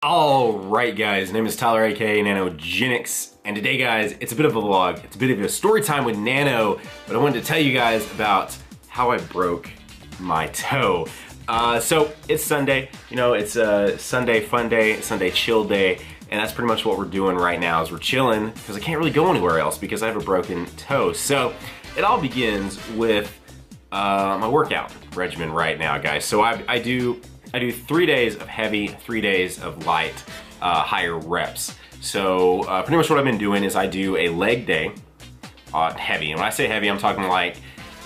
Alright guys, name is Tyler aka Nanogenics, and today guys, it's a bit of a vlog, it's a bit of a story time with Nano, but I wanted to tell you guys about how I broke my toe. So it's Sunday, you know, it's a Sunday fun day, Sunday chill day, and that's pretty much what we're doing right now is we're chilling because I can't really go anywhere else because I have a broken toe. So it all begins with my workout regimen right now guys. So I do 3 days of heavy, 3 days of light, higher reps. So pretty much what I've been doing is I do a leg day, heavy. And when I say heavy, I'm talking like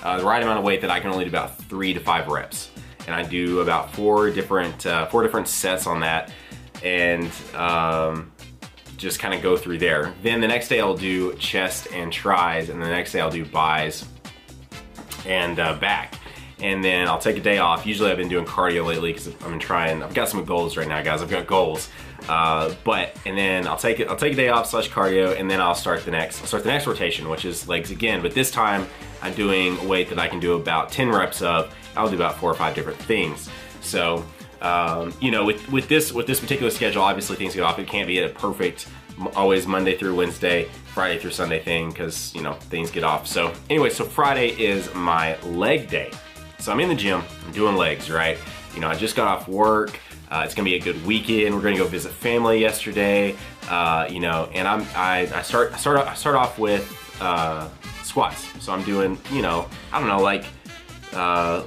the right amount of weight that I can only do about 3 to 5 reps. And I do about four different sets on that, and just kind of go through there. Then the next day I'll do chest and tris, and the next day I'll do bis and back. And then I'll take a day off. Usually I've been doing cardio lately because I've got some goals right now guys, I've got goals. And then I'll take a day off / cardio, and then I'll start the next rotation, which is legs again. But this time I'm doing a weight that I can do about 10 reps of. I'll do about 4 or 5 different things. So, you know, with this particular schedule, obviously things get off. It can't be a perfect, always Monday through Wednesday, Friday through Sunday thing, because, you know, things get off. So anyway, so Friday is my leg day. So I'm in the gym, I'm doing legs, right? You know, I just got off work. It's gonna be a good weekend. We're gonna go visit family yesterday. You know, and I start off with squats. So I'm doing, you know, I don't know, like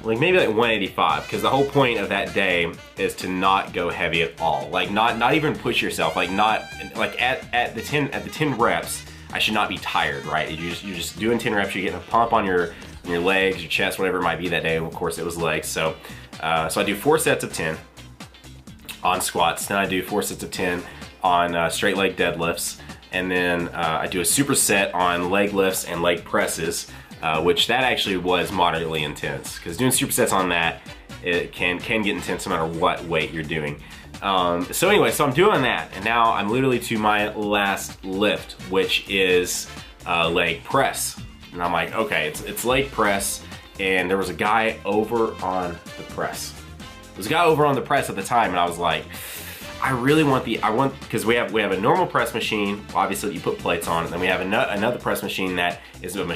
maybe like 185, because the whole point of that day is to not go heavy at all. Like not even push yourself. Like at the 10 reps, I should not be tired, right? You're just doing 10 reps. You're getting a pump on your legs, your chest, whatever it might be that day. Of course, it was legs. So I do 4 sets of 10 on squats. Then I do 4 sets of 10 on straight leg deadlifts, and then I do a superset on leg lifts and leg presses. Which that actually was moderately intense, because doing supersets on that, it can get intense no matter what weight you're doing. So anyway, so I'm doing that, and now I'm literally to my last lift, which is leg press. And I'm like, okay, it's leg press, and there was a guy over on the press. There was a guy over on the press at the time, and I was like, I really want because we have a normal press machine, obviously you put plates on, and then we have another press machine that is an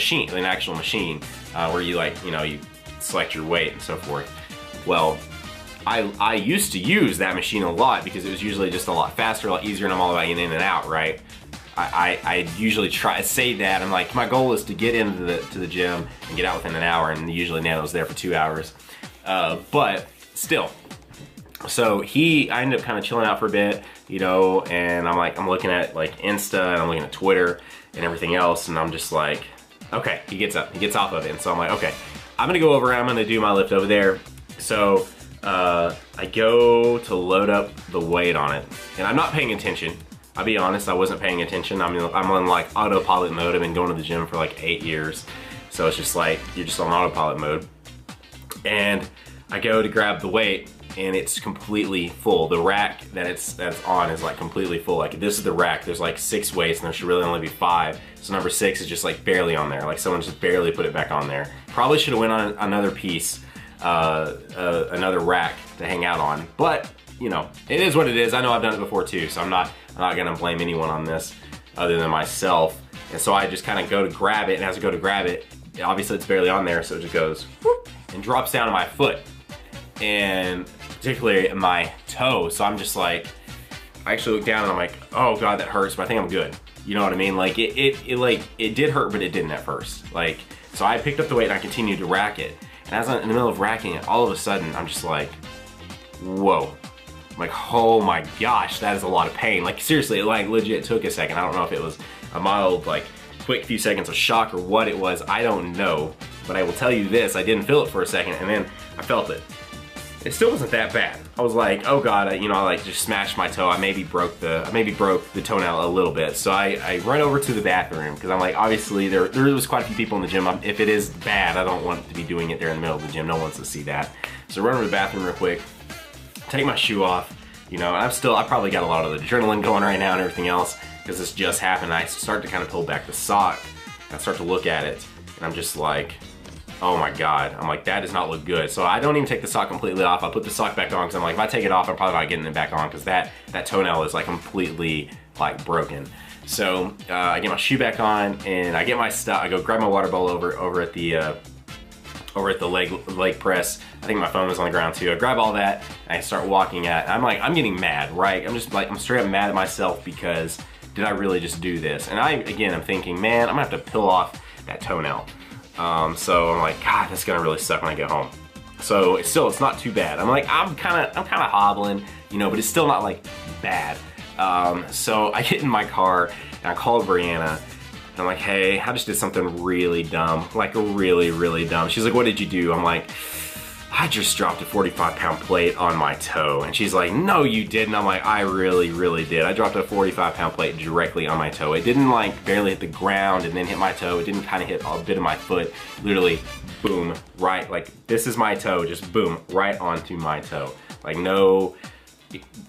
actual machine, where you you select your weight and so forth. Well, I used to use that machine a lot because it was usually just a lot faster, a lot easier, and I'm all about getting in and out, right? I usually say that, I'm like, my goal is to get into the gym and get out within an hour, and usually Nano's there for 2 hours. But still. So I ended up kind of chilling out for a bit, you know, and I'm looking at like Insta, and I'm looking at Twitter and everything else, and I'm just like, okay, he gets off of it. And so I'm like, okay, I'm gonna go over, I'm gonna do my lift over there. So I go to load up the weight on it, and I'm not paying attention. I'll be honest, I wasn't paying attention. I'm on like autopilot mode. I've been going to the gym for like 8 years. So it's just like, you're just on autopilot mode. And I go to grab the weight, and it's completely full. The rack that's on is like completely full. Like, this is the rack, there's like 6 weights, and there should really only be 5. So number 6 is just like barely on there. Like someone just barely put it back on there. Probably should have went on another piece, another rack to hang out on. But, you know, it is what it is. I know I've done it before too, so I'm not gonna blame anyone on this other than myself. And so I just kind of go to grab it, and as I go to grab it, obviously it's barely on there, so it just goes whoop, and drops down to my foot, and particularly my toe. So I'm just like, I actually look down and I'm like, oh god, that hurts, but I think I'm good. You know what I mean? Like it did hurt, but it didn't at first. Like, so I picked up the weight and I continued to rack it, and as I'm in the middle of racking it, all of a sudden I'm just like, whoa. I'm like, oh my gosh, that is a lot of pain. Like seriously, it like legit took a second. I don't know if it was a mild, like quick few seconds of shock or what it was, I don't know. But I will tell you this, I didn't feel it for a second, and then I felt it. It still wasn't that bad. I was like, oh god, you know, I like just smashed my toe. I maybe broke the toenail a little bit. So I run over to the bathroom, because I'm like, obviously there was quite a few people in the gym. If it is bad, I don't want to be doing it there in the middle of the gym. No one wants to see that. So I run over to the bathroom real quick, take my shoe off, you know, and I probably got a lot of the adrenaline going right now and everything else, because this just happened. I start to kind of pull back the sock, and I start to look at it, and I'm just like, oh my God. I'm like, that does not look good. So I don't even take the sock completely off. I put the sock back on because I'm like, if I take it off, I'm probably not getting it back on because that toenail is like completely like broken. So I get my shoe back on and I get my stuff. I go grab my water bowl over at the leg press. I think my phone was on the ground too. I grab all that and I start walking at. I'm like, I'm getting mad, right? I'm straight up mad at myself because did I really just do this? And I'm thinking, man, I'm gonna have to peel off that toenail. So I'm like, God, that's gonna really suck when I get home. So it's not too bad. I'm like, I'm kind of hobbling, you know, but it's still not like bad. So I get in my car and I call Brianna. And I'm like, hey, I just did something really dumb, like really, really dumb. She's like, what did you do? I'm like, I just dropped a 45-pound plate on my toe. And she's like, no, you didn't. I'm like, I really, really did. I dropped a 45-pound plate directly on my toe. It didn't like barely hit the ground and then hit my toe. It didn't kind of hit a bit of my foot. Literally, boom, right, like this is my toe, just boom, right onto my toe. Like no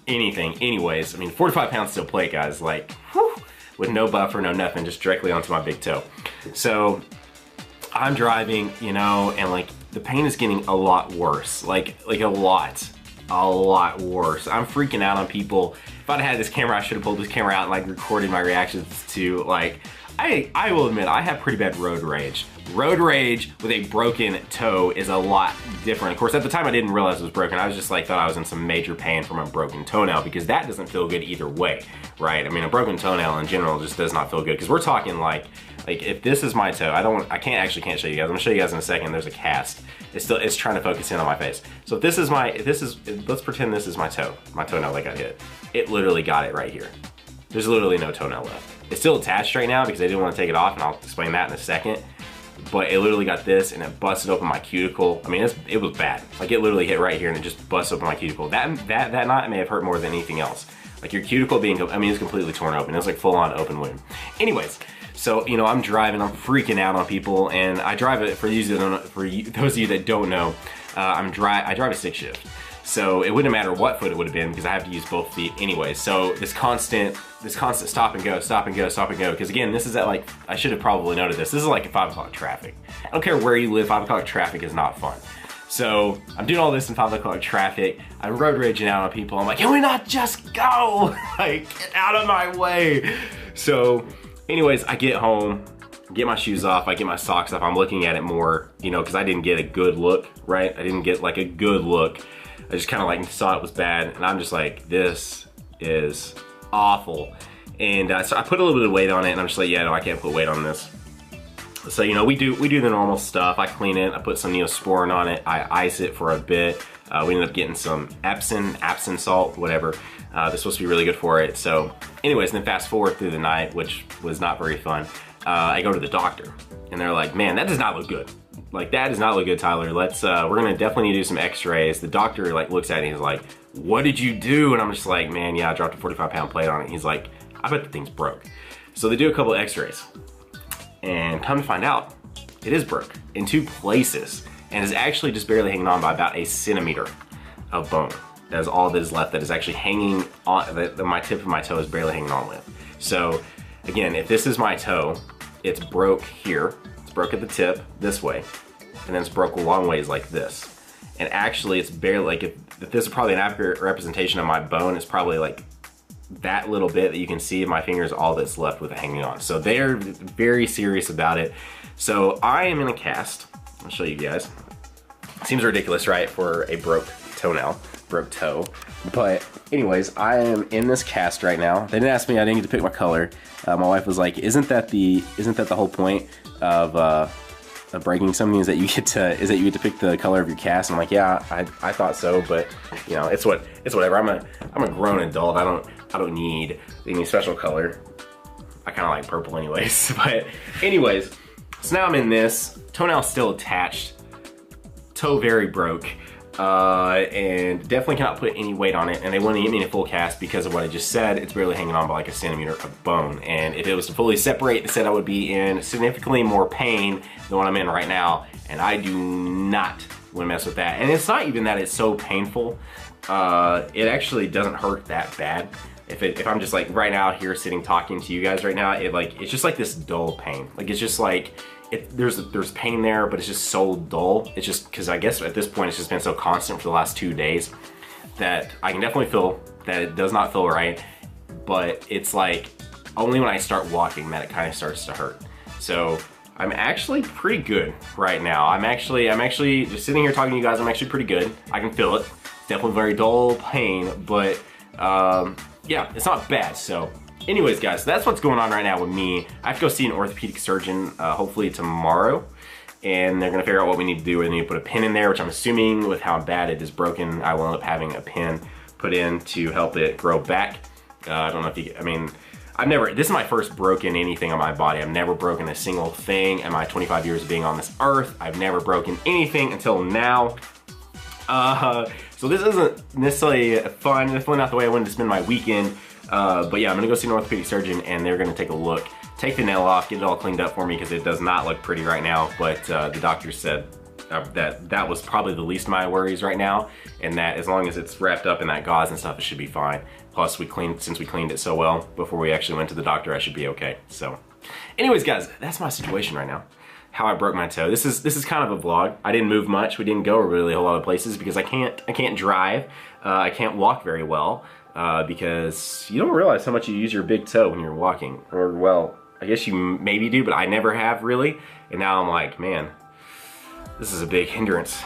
anything. Anyways, I mean, 45-pound steel plate, guys, like, whew, with no buffer, no nothing, just directly onto my big toe. So I'm driving, you know, and like the pain is getting a lot worse, like a lot worse. I'm freaking out on people. If I'd had this camera, I should have pulled this camera out and like recorded my reactions to like, I will admit, I have pretty bad road rage. Road rage with a broken toe is a lot different. Of course, at the time I didn't realize it was broken. I was just like, thought I was in some major pain from a broken toenail because that doesn't feel good either way, right? I mean, a broken toenail in general just does not feel good because we're talking like if this is my toe, I can't show you guys. I'm gonna show you guys in a second. There's a cast. It's trying to focus in on my face. So if this is let's pretend this is my toenail that got hit. It literally got it right here. There's literally no toenail left. It's still attached right now because I didn't want to take it off, and I'll explain that in a second. But it literally got this and it busted open my cuticle. I mean, it was bad. Like it literally hit right here and it just busted open my cuticle. That night may have hurt more than anything else. Like your cuticle being, I mean, it's completely torn open. It was like full on open wound. Anyways, so, you know, I'm driving, I'm freaking out on people, and I drive it, for those of you that don't know, I drive a stick shift. So it wouldn't matter what foot it would have been because I have to use both feet anyway. So this constant stop and go, stop and go, stop and go. Because again, this is at like, I should have probably noted this. This is like at 5 o'clock traffic. I don't care where you live, 5 o'clock traffic is not fun. So I'm doing all this in 5 o'clock traffic. I'm road raging out on people. I'm like, can we not just go? Like, get out of my way. So anyways, I get home, get my shoes off, I get my socks off. I'm looking at it more, you know, because I didn't get a good look, right? I didn't get like a good look. I just kind of like saw it was bad, and I'm just like, this is awful. And so I put a little bit of weight on it, and I'm just like, yeah, no, I can't put weight on this. So, you know, we do the normal stuff. I clean it, I put some Neosporin on it, I ice it for a bit. We ended up getting some Epsom salt, whatever. This is supposed to be really good for it. So anyways, then fast forward through the night, which was not very fun. I go to the doctor, and they're like, man, that does not look good. Like, that does not look good, Tyler. Let's, we're gonna definitely need to do some x-rays. The doctor like looks at it and he's like, what did you do? And I'm just like, man, yeah, I dropped a 45-pound plate on it. He's like, I bet the thing's broke. So they do a couple of x-rays, and come to find out, it is broke in 2 places, and is actually just barely hanging on by about 1 centimeter of bone. That is all that is left that is actually hanging on, my tip of my toe is barely hanging on with. So again, if this is my toe, it's broke here. It's broke at the tip this way, and then it's broke a long ways like this. And actually it's barely, like if this is probably an accurate representation of my bone, it's probably like that little bit that you can see of my finger is all that's left with it hanging on. So they're very serious about it. So I am in a cast. I'll show you guys. Seems ridiculous, right, for a broke toenail, broke toe. But anyways, I am in this cast right now. They didn't ask me, I didn't get to pick my color. My wife was like, isn't that the whole point of breaking something is that you get to pick the color of your cast? And I'm like, yeah, I thought so, but you know, it's whatever. I'm a grown adult. I don't need any special color. I kind of like purple anyways. But anyways, so now I'm in this. Toenail still attached. Toe very broke. And definitely cannot put any weight on it, and they wouldn't get me in a full cast because of what I just said. It's barely hanging on by like 1 centimeter of bone, and if it was to fully separate, they said I would be in significantly more pain than what I'm in right now, and I do not want to mess with that. And it's not even that it's so painful. It actually doesn't hurt that bad. If I'm just like right now here sitting talking to you guys right now, it's just like this dull pain. Like it's there's pain there, but it's just so dull. It's just because I guess at this point it's just been so constant for the last 2 days that I can definitely feel that it does not feel right, but it's like only when I start walking that it kind of starts to hurt. So I'm actually pretty good right now. I'm actually just sitting here talking to you guys. I'm actually pretty good. I can feel it. It's definitely very dull pain, but yeah, it's not bad. So anyways, guys, so that's what's going on right now with me. I have to go see an orthopedic surgeon hopefully tomorrow, and they're gonna figure out what we need to do. We need to put a pin in there, which I'm assuming with how bad it is broken, I will end up having a pin put in to help it grow back. I don't know if you, I mean, this is my first broken anything on my body. I've never broken a single thing in my 25 years of being on this earth. I've never broken anything until now. So this isn't necessarily fun, definitely not the way I wanted to spend my weekend. But yeah, I'm gonna go see an orthopedic surgeon and they're gonna take a look, take the nail off, get it all cleaned up for me because it does not look pretty right now. But the doctor said that was probably the least of my worries right now, and that as long as it's wrapped up in that gauze and stuff, it should be fine. Plus, since we cleaned it so well before we actually went to the doctor, I should be okay. So anyways, guys, that's my situation right now. How I broke my toe. This is kind of a vlog. I didn't move much. We didn't go really a whole lot of places because I can't drive. I can't walk very well because you don't realize how much you use your big toe when you're walking. Or well, I guess you maybe do, but I never have really. And now I'm like, man, this is a big hindrance.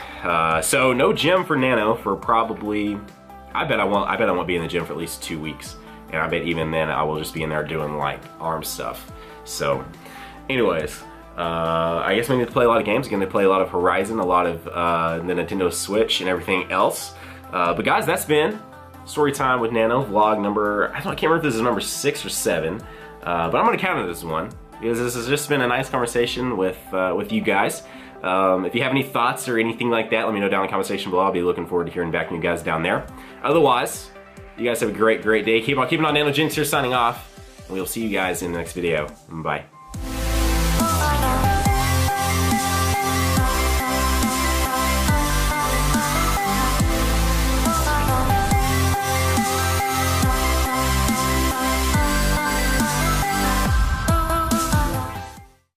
So no gym for Nano for probably, I bet I won't be in the gym for at least 2 weeks. And I bet even then I will just be in there doing like arm stuff. So anyways, I guess we need to play a lot of games. Again, they play a lot of Horizon, a lot of the Nintendo Switch and everything else. But guys, that's been Story Time with Nano, vlog number, I can't remember if this is number 6 or 7. But I'm gonna count it as one because this has just been a nice conversation with you guys. If you have any thoughts or anything like that, let me know down in the comment section below. I'll be looking forward to hearing back from you guys down there. Otherwise, you guys have a great day. Keep on keeping on. NanoGenix here signing off, and we'll see you guys in the next video. Bye.